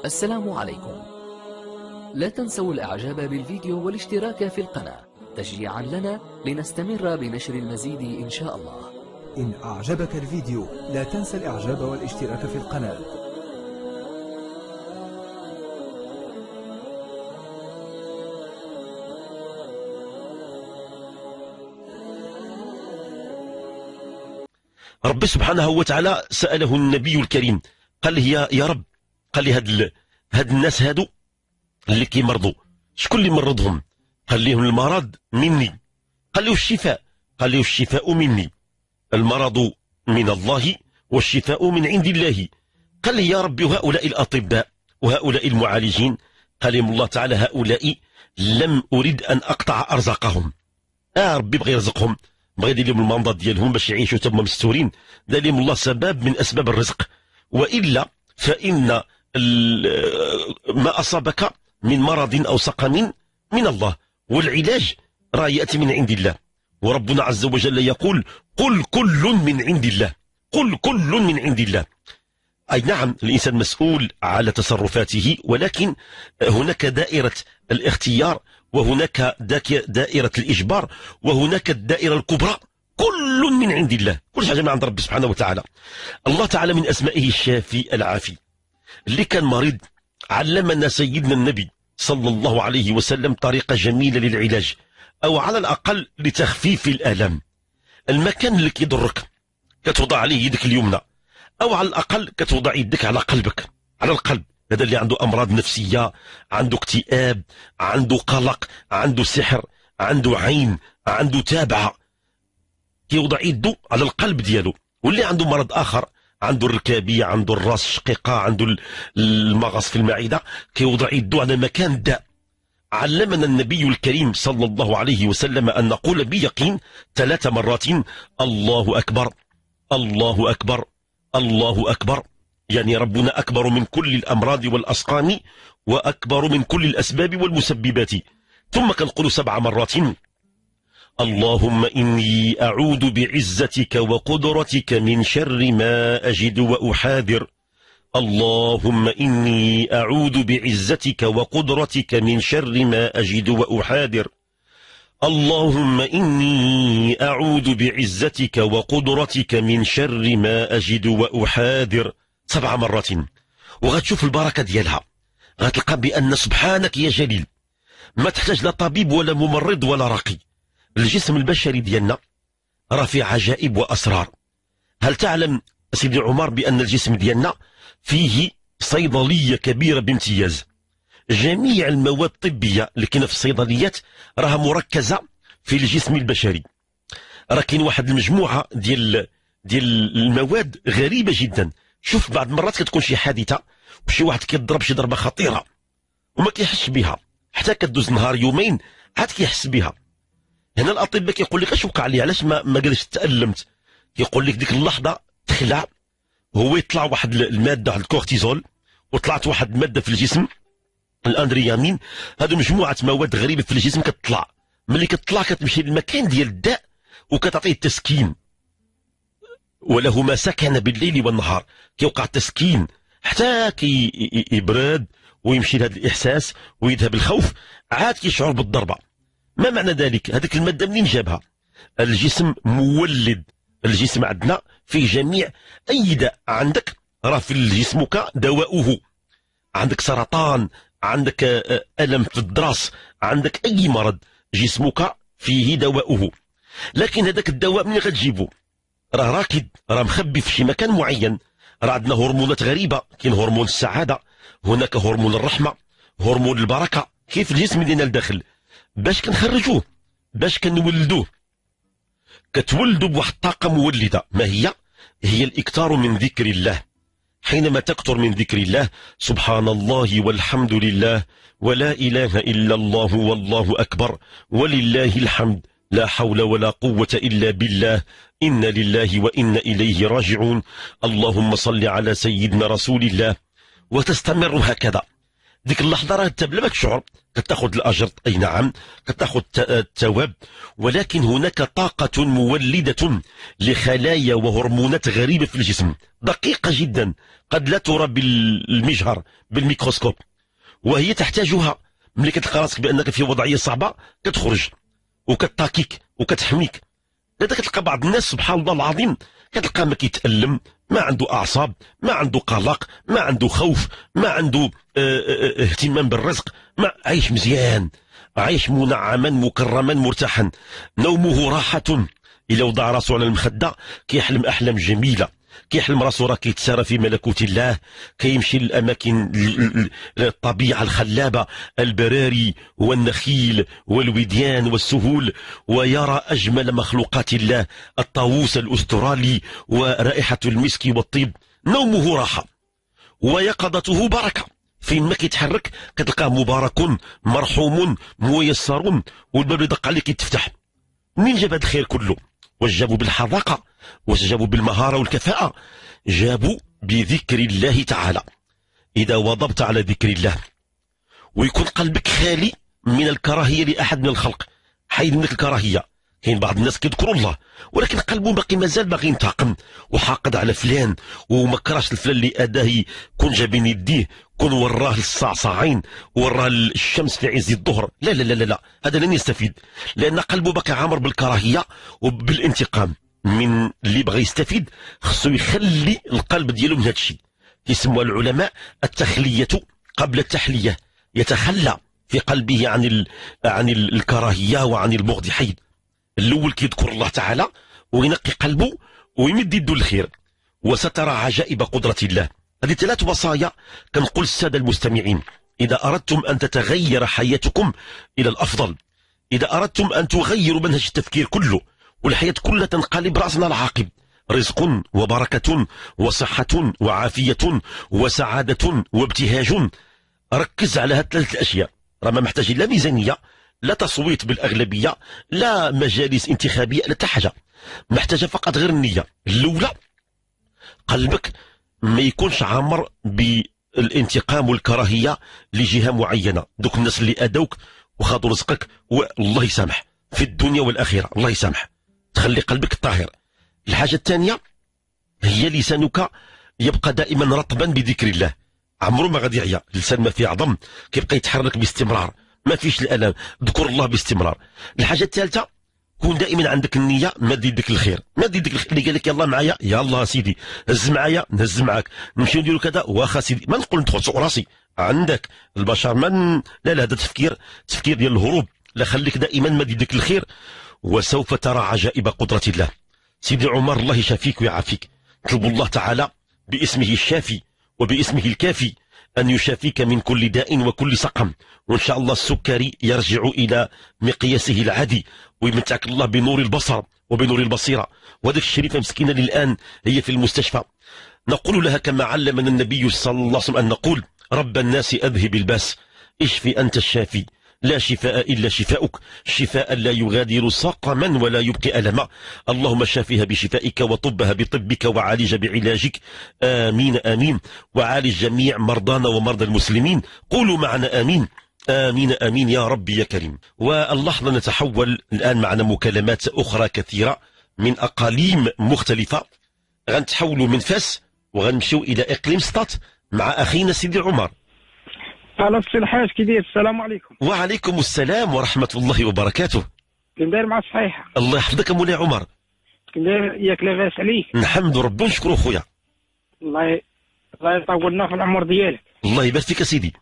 السلام عليكم. لا تنسوا الإعجاب بالفيديو والاشتراك في القناة تشجيعا لنا لنستمر بنشر المزيد إن شاء الله. إن أعجبك الفيديو لا تنسى الإعجاب والاشتراك في القناة. ربي سبحانه وتعالى سأله النبي الكريم، قال له يا رب، قال لي هاد الناس هادو اللي كيمرضوا شكون اللي مرضهم؟ قال لهم المرض مني. قال له الشفاء؟ قال له الشفاء مني. المرض من الله والشفاء من عند الله. قال لي يا رب هؤلاء الأطباء وهؤلاء المعالجين، قال لهم الله تعالى هؤلاء لم أريد أن أقطع أرزاقهم. ربي بغى يرزقهم، بغى يدير لهم المنضد ديالهم باش يعيشوا تما مستورين، دار لهم الله سبب من أسباب الرزق. وإلا فإن ما أصابك من مرض أو سقم من الله، والعلاج راه يأتي من عند الله. وربنا عز وجل يقول قل كل من عند الله، قل كل من عند الله. أي نعم الإنسان مسؤول على تصرفاته، ولكن هناك دائرة الاختيار، وهناك دائرة الإجبار، وهناك الدائرة الكبرى. كل من عند الله، كل حاجة من عند ربي سبحانه وتعالى. الله تعالى من أسمائه الشافي العافي. اللي كان مريض علمنا سيدنا النبي صلى الله عليه وسلم طريقة جميلة للعلاج، أو على الأقل لتخفيف الآلام. المكان اللي كيضرك كتوضع عليه يدك اليمنى، أو على الأقل كتوضع يدك على قلبك، على القلب. هذا اللي عنده أمراض نفسية، عنده اكتئاب، عنده قلق، عنده سحر، عنده عين، عنده تابعة، كيوضع يده على القلب ديالو. واللي عنده مرض آخر، عنده الركابية، عنده الراس الشقيقة، عنده المغص في المعدة، كيوضع يده على مكان الداء. علمنا النبي الكريم صلى الله عليه وسلم أن نقول بيقين 3 مرات الله أكبر، الله أكبر، الله أكبر. يعني ربنا أكبر من كل الأمراض والأسقام، وأكبر من كل الأسباب والمسببات. ثم كنقول 7 مرات اللهم إني أعوذ بعزتك وقدرتك من شر ما أجد وأحاذر. اللهم إني أعوذ بعزتك وقدرتك من شر ما أجد وأحاذر. اللهم إني أعوذ بعزتك وقدرتك من شر ما أجد وأحاذر. 7 مرات، وغتشوف البركة ديالها. غتلقى بأن سبحانك يا جليل ما تحتاج لا طبيب ولا ممرض ولا راقي. الجسم البشري ديالنا راه فيه عجائب وأسرار. هل تعلم سيدي عمر بأن الجسم ديالنا فيه صيدلية كبيرة بامتياز؟ جميع المواد الطبية اللي كاينه في الصيدليات راها مركزة في الجسم البشري. راه كاين واحد المجموعة ديال المواد غريبة جدا. شوف بعض المرات كتكون شي حادثة وشي واحد كيضرب شي ضربة خطيرة وما كيحسش بها، حتى كدوز نهار يومين عاد كيحس بها. هنا الأطباء كيقول لك اش وقع لي، علاش ما قالش تألمت؟ كيقول لك ديك اللحظة تخلع، هو يطلع واحد المادة، واحد الكورتيزول، وطلعت واحد المادة في الجسم الأندريامين. هادو مجموعة مواد غريبة في الجسم كتطلع، ملي كتطلع كتمشي للمكان ديال الداء وكتعطيه التسكين. وله ما سكن بالليل والنهار، كيوقع التسكين حتى يبرد ويمشي لهذا الإحساس ويذهب الخوف، عاد كيشعر بالضربة. ما معنى ذلك؟ هذيك المادة منين جابها؟ الجسم مولد. الجسم عندنا فيه جميع أي داء عندك راه في جسمك دواؤه. عندك سرطان، عندك ألم في الضراس، عندك أي مرض جسمك فيه دواؤه. لكن هذاك الدواء منين غتجيبه؟ راه راكد، راه مخبي في شي مكان معين. راه عندنا هرمونات غريبة، كاين هرمون السعادة، هناك هرمون الرحمة، هرمون البركة، كيف الجسم ديالنا لداخل. باش كنخرجوه، باش كنولدوه، كتولدوا بواحد الطاقة مولدة. ما هي الإكثار من ذكر الله. حينما تكثر من ذكر الله، سبحان الله والحمد لله ولا إله إلا الله والله أكبر ولله الحمد لا حول ولا قوة إلا بالله إنا لله وإنا إليه راجعون. اللهم صل على سيدنا رسول الله. وتستمر هكذا ديك اللحظه راه انت بلا ما تشعر كتاخذ الاجر، اي نعم كتاخذ الثواب، ولكن هناك طاقه مولده لخلايا وهرمونات غريبه في الجسم دقيقه جدا قد لا ترى بالمجهر بالميكروسكوب، وهي تحتاجها. ملي كتلقى راسك بانك في وضعيه صعبه كتخرج وكتاكيك وكتحميك. لذا كتلقى بعض الناس سبحان الله العظيم كتلقى ما كيتألم، ما عنده أعصاب، ما عنده قلق، ما عنده خوف، ما عنده اهتمام بالرزق، ما عايش مزيان، عايش منعما مكرما مرتاحا، نومه راحة. إلا وضع راسو على المخدة كيحلم أحلام جميلة، كيحلم راسو راه كيتسارى في ملكوت الله، كيمشي للأماكن الطبيعة الخلابة، البراري والنخيل والوديان والسهول، ويرى أجمل مخلوقات الله، الطاووس الأسترالي ورائحة المسك والطيب. نومه راحة ويقظته بركة، فين ما كيتحرك كتلقاه مبارك مرحوم ميسر، والباب يدق عليك يتفتح. منين جاب هذا الخير كله؟ واش جابوا بالحذاقة؟ واش جابوا بالمهارة والكفاءة؟ جابوا بذكر الله تعالى. إذا واظبت على ذكر الله ويكون قلبك خالي من الكراهية لأحد من الخلق، حيد منك الكراهية. كاين بعض الناس كيذكروا الله ولكن قلبه باقي مازال باغي ينتقم وحاقد على فلان، وما كراش الفلان اللي أداه كون جا بين يديه، كون وراه الصعصعين، وراه الشمس في عز الظهر. لا لا لا لا, لا. هذا لن يستفيد، لأن قلبه باقي عامر بالكراهية وبالانتقام. من اللي بغى يستفيد خصو يخلي القلب ديالو من هذا الشيء. يسموها العلماء التخلية قبل التحلية، يتخلى في قلبه عن الكراهية وعن البغض. حيد الأول كيذكر الله تعالى وينقي قلبه ويمد يده الخير، وسترى عجائب قدرة الله. هذه 3 وصايا كنقول السادة المستمعين: إذا أردتم أن تتغير حياتكم إلى الأفضل، إذا أردتم أن تغيروا منهج التفكير كله والحياة كلها تنقلب رأسنا العاقب، رزق وبركة وصحة وعافية وسعادة وابتهاج، ركز على هذه 3 أشياء. راه ما محتاج لا ميزانية، لا تصويت بالأغلبية، لا مجالس انتخابية، لا حاجة، محتاجة فقط غير النية. الأولى قلبك ما يكونش عامر بالانتقام والكراهية لجهة معينة. دوك الناس اللي أدوك وخاضوا رزقك والله يسامح في الدنيا والآخرة، الله يسامح. تخلي قلبك طاهر. الحاجة الثانية هي لسانك يبقى دائما رطبا بذكر الله، عمره ما غادي يعيا. اللسان ما فيه عظم، كيبقى يتحرك باستمرار، ما فيش الألم، ذكر الله باستمرار. الحاجة الثالثة كون دائما عندك النية، ما دير ديك الخير، ما دير ديك اللي قال لك يلا معايا، يلا سيدي هز معايا نهز معاك، نمشيو نديرو كذا، واخا سيدي. ما نقول ندخل سوق راسي، عندك البشر لا لا، هذا تفكير ديال الهروب. لا، خليك دائما ما دير ديك الخير وسوف ترى عجائب قدرة الله. سيدي عمر الله يشافيك ويعافيك، طلبوا الله تعالى باسمه الشافي وباسمه الكافي أن يشافيك من كل داء وكل سقم، وإن شاء الله السكري يرجع إلى مقياسه العادي، ويمتعك الله بنور البصر وبنور البصيرة. وهذه الشريفة مسكينة الآن هي في المستشفى. نقول لها كما علمنا النبي صلى الله عليه وسلم أن نقول: رب الناس أذهب الباس، اشفي أنت الشافي، لا شفاء إلا شفاؤك، شفاء لا يغادر سقما ولا يبقي ألما. اللهم شافها بشفائك وطبها بطبك وعالج بعلاجك، آمين آمين. وعالج جميع مرضانا ومرضى المسلمين. قولوا معنا آمين آمين آمين يا ربي يا كريم. واللحظة نتحول الآن معنا مكالمات أخرى كثيرة من أقاليم مختلفة. غنتحولوا من فاس وغنمشيو إلى إقليم سطات مع أخينا سيدي عمر. على السي الحاج كي داير؟ السلام عليكم. وعليكم السلام ورحمة الله وبركاته. كي داير مع الصحيحة؟ الله يحفظك مولاي عمر. كي داير ياك لاباس عليك؟ نحمد ربي ونشكرو خويا. الله يطول لنا في العمر ديالك. الله يبارك فيك سيدي.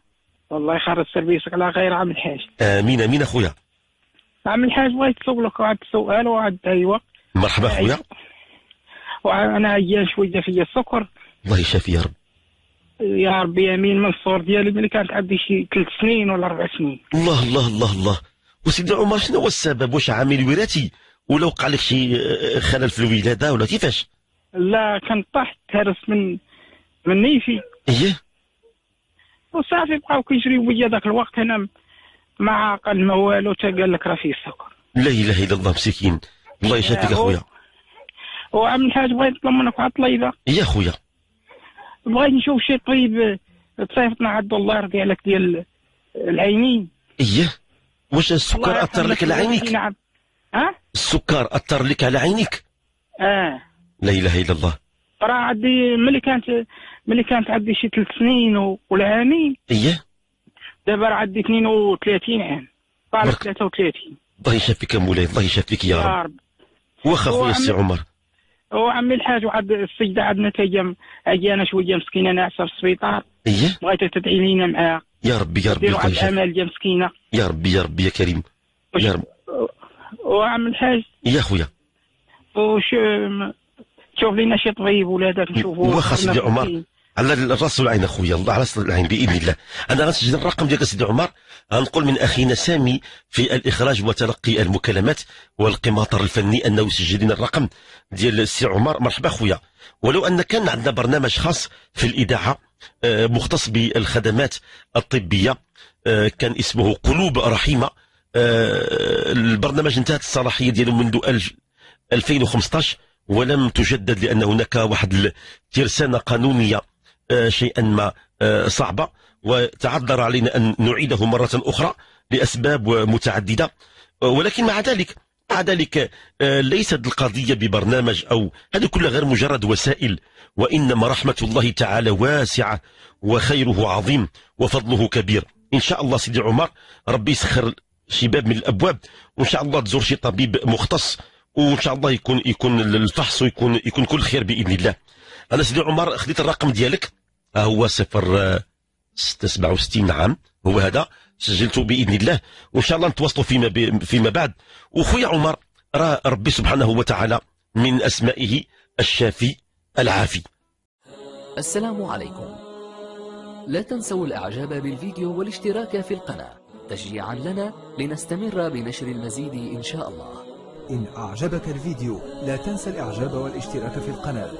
والله يخرج سربيسك على خير عم الحاج. امين امين اخويا. عم الحاج بغيت نسولك واحد السؤال وواحد ايوا. مرحبا خويا. وانا عيان شويه فيا السكر. الله يشافي يا رب. يا ربي امين. من الصور ديالي ملي كانت عندي شي 3 سنين ولا 4 سنين. الله الله الله الله. وسيدي عمر شنو هو السبب؟ واش عامل وراثي ولا وقع لك شي خلل في الولاده ولا كيفاش؟ لا كنت طحت هرس من نيفي. ايه. وصافي بقاو كيجريو بيا ذاك الوقت انا ما عاقل ما والو، تا قال لك راه فيه السكر. لا اله الا الله مسكين. الله يشافيك اخويا. وعم الحاج بغيت نطلب منك واحد الطليبه. يا خويا. بغيت نشوف شي طبيب تصيفطنا عاد الله يرضي عليك ديال العينين. ايه واش السكر اثر لك على عينيك؟ نعم. السكر اثر لك على عينيك؟ لا اله الا الله. راه عندي ملي كانت عندي شي 3 سنين ولا عامين. ايه دابا راه عندي 32 عام، صار 33. الله يشافيك مولاي، الله يشافيك يا رب. واخا خويا السي عمر. وعمي الحاج وعاد السيده عندنا هي انا شويه مسكينه ناعسه في السبيطار. ايه بغيتك تدعي لينا معاها. يا ربي يا ربي الله يشافيك. الامال ديال مسكينه. يا ربي يا ربي يا كريم يا رب. وعم الحاج يا خويا شوف لينا شي طبيب ولا داك نشوفوا. واخا سيدي عمر على الراس والعين اخويا، الله على راس العين باذن الله. انا غنسجل الرقم ديالك سيدي عمر، غنقول من اخينا سامي في الاخراج وتلقي المكالمات والقماطر الفني انه يسجل لنا الرقم ديال السي عمر. مرحبا خويا. ولو ان كان عندنا برنامج خاص في الاذاعه مختص بالخدمات الطبيه كان اسمه قلوب رحيمه. البرنامج انتهت الصلاحيه ديالو منذ 2015 ولم تجدد لان هناك واحد الترسانه قانونيه شيئا ما صعبه، وتعذر علينا ان نعيده مره اخرى لاسباب متعدده. ولكن مع ذلك ليست القضيه ببرنامج او هذه كلها غير مجرد وسائل، وانما رحمه الله تعالى واسعه وخيره عظيم وفضله كبير. ان شاء الله سيدي عمر ربي يسخر شي باب من الابواب، وان شاء الله تزور شي طبيب مختص، وان شاء الله يكون الفحص ويكون كل خير باذن الله. انا سيدي عمر خديت الرقم ديالك، هو 067 عام، هو هذا سجلته باذن الله، وان شاء الله نتواصلوا فيما بعد. وخويا عمر راه ربي سبحانه وتعالى من اسمائه الشافي العافي. السلام عليكم. لا تنسوا الاعجاب بالفيديو والاشتراك في القناة تشجيعا لنا لنستمر بنشر المزيد ان شاء الله. إن أعجبك الفيديو لا تنسى الإعجاب والاشتراك في القناة.